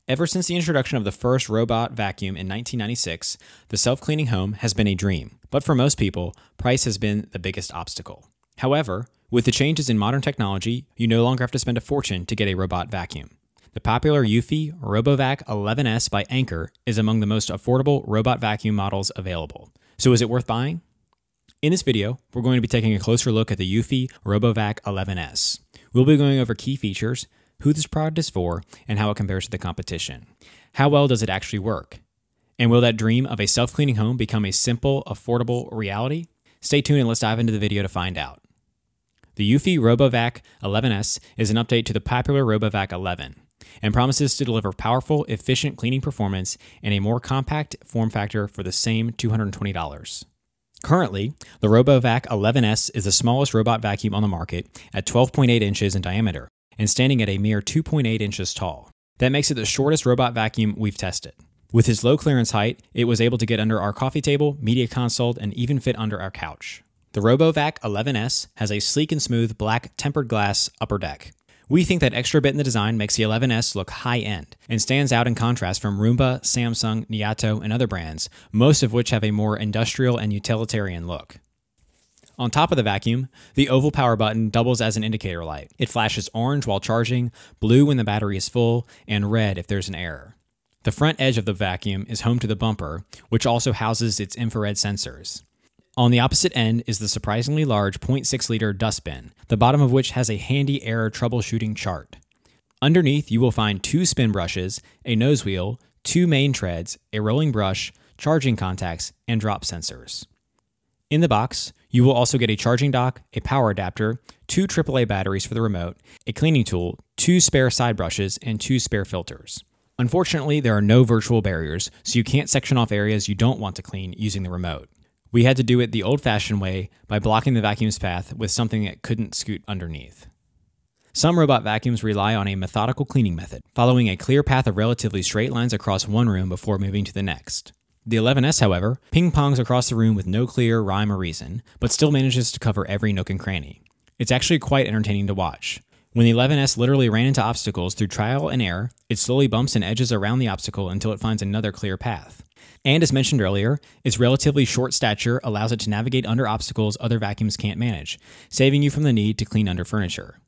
Ever since the introduction of the first robot vacuum in 1996, the self-cleaning home has been a dream, but for most people, price has been the biggest obstacle. However, with the changes in modern technology, you no longer have to spend a fortune to get a robot vacuum. The popular Eufy RoboVac 11S by Anker is among the most affordable robot vacuum models available. So is it worth buying? In this video, we're going to be taking a closer look at the Eufy RoboVac 11S. We'll be going over key features, who this product is for, and how it compares to the competition. How well does it actually work? And will that dream of a self-cleaning home become a simple, affordable reality? Stay tuned and let's dive into the video to find out. The Eufy RoboVac 11S is an update to the popular RoboVac 11 and promises to deliver powerful, efficient cleaning performance and a more compact form factor for the same $220. Currently, the RoboVac 11S is the smallest robot vacuum on the market at 12.8 inches in diameter and standing at a mere 2.8 inches tall. That makes it the shortest robot vacuum we've tested. With its low clearance height, it was able to get under our coffee table, media console, and even fit under our couch. The RoboVac 11S has a sleek and smooth black tempered glass upper deck. We think that extra bit in the design makes the 11S look high-end and stands out in contrast from Roomba, Samsung, Niato, and other brands, most of which have a more industrial and utilitarian look. On top of the vacuum, the oval power button doubles as an indicator light. It flashes orange while charging, blue when the battery is full, and red if there's an error. The front edge of the vacuum is home to the bumper, which also houses its infrared sensors. On the opposite end is the surprisingly large 0.6-liter dustbin, the bottom of which has a handy error troubleshooting chart. Underneath, you will find 2 spin brushes, a nose wheel, 2 main treads, a rolling brush, charging contacts, and drop sensors. In the box, you will also get a charging dock, a power adapter, 2 AAA batteries for the remote, a cleaning tool, 2 spare side brushes, and 2 spare filters. Unfortunately, there are no virtual barriers, so you can't section off areas you don't want to clean using the remote. We had to do it the old-fashioned way by blocking the vacuum's path with something that couldn't scoot underneath. Some robot vacuums rely on a methodical cleaning method, following a clear path of relatively straight lines across one room before moving to the next. The 11S, however, ping-pongs across the room with no clear rhyme or reason, but still manages to cover every nook and cranny. It's actually quite entertaining to watch. When the 11S literally ran into obstacles through trial and error, it slowly bumps and edges around the obstacle until it finds another clear path. And as mentioned earlier, its relatively short stature allows it to navigate under obstacles other vacuums can't manage, saving you from the need to clean under furniture.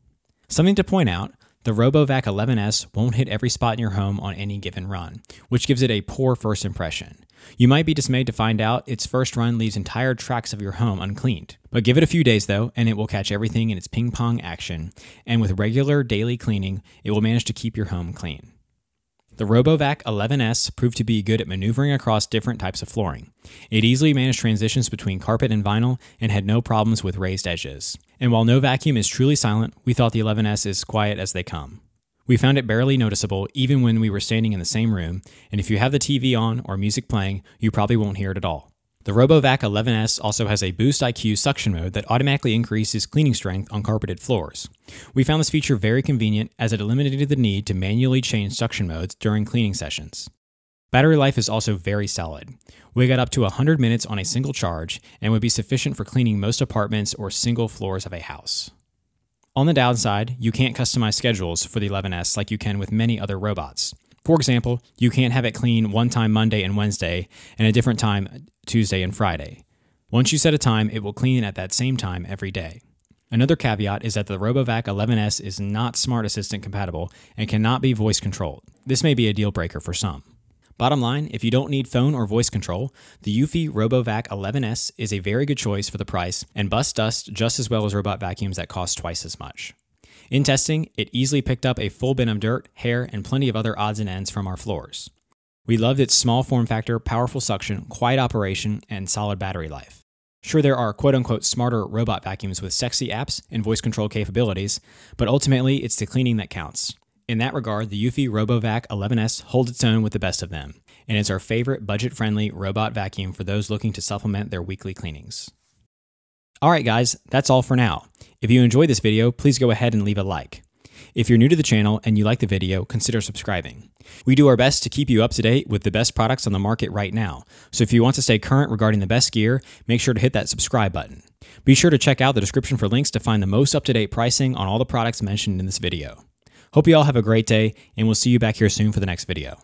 Something to point out, the RoboVac 11S won't hit every spot in your home on any given run, which gives it a poor first impression. You might be dismayed to find out its first run leaves entire tracts of your home uncleaned. But give it a few days though, and it will catch everything in its ping-pong action, and with regular daily cleaning, it will manage to keep your home clean. The RoboVac 11S proved to be good at maneuvering across different types of flooring. It easily managed transitions between carpet and vinyl and had no problems with raised edges. And while no vacuum is truly silent, we thought the 11S is quiet as they come. We found it barely noticeable even when we were standing in the same room, and if you have the TV on or music playing, you probably won't hear it at all. The RoboVac 11S also has a Boost IQ suction mode that automatically increases cleaning strength on carpeted floors. We found this feature very convenient as it eliminated the need to manually change suction modes during cleaning sessions. Battery life is also very solid. We got up to 100 minutes on a single charge and would be sufficient for cleaning most apartments or single floors of a house. On the downside, you can't customize schedules for the 11S like you can with many other robots. For example, you can't have it clean one time Monday and Wednesday and a different time Tuesday and Friday. Once you set a time, it will clean at that same time every day. Another caveat is that the RoboVac 11S is not Smart Assistant compatible and cannot be voice controlled. This may be a deal breaker for some. Bottom line, if you don't need phone or voice control, the Eufy RoboVac 11S is a very good choice for the price and busts dust just as well as robot vacuums that cost twice as much. In testing, it easily picked up a full bin of dirt, hair, and plenty of other odds and ends from our floors. We loved its small form factor, powerful suction, quiet operation, and solid battery life. Sure, there are quote-unquote smarter robot vacuums with sexy apps and voice control capabilities, but ultimately it's the cleaning that counts. In that regard, the Eufy RoboVac 11S holds its own with the best of them, and is our favorite budget-friendly robot vacuum for those looking to supplement their weekly cleanings. Alright guys, that's all for now. If you enjoyed this video, please go ahead and leave a like. If you're new to the channel and you like the video, consider subscribing. We do our best to keep you up to date with the best products on the market right now, so if you want to stay current regarding the best gear, make sure to hit that subscribe button. Be sure to check out the description for links to find the most up-to-date pricing on all the products mentioned in this video. Hope you all have a great day, and we'll see you back here soon for the next video.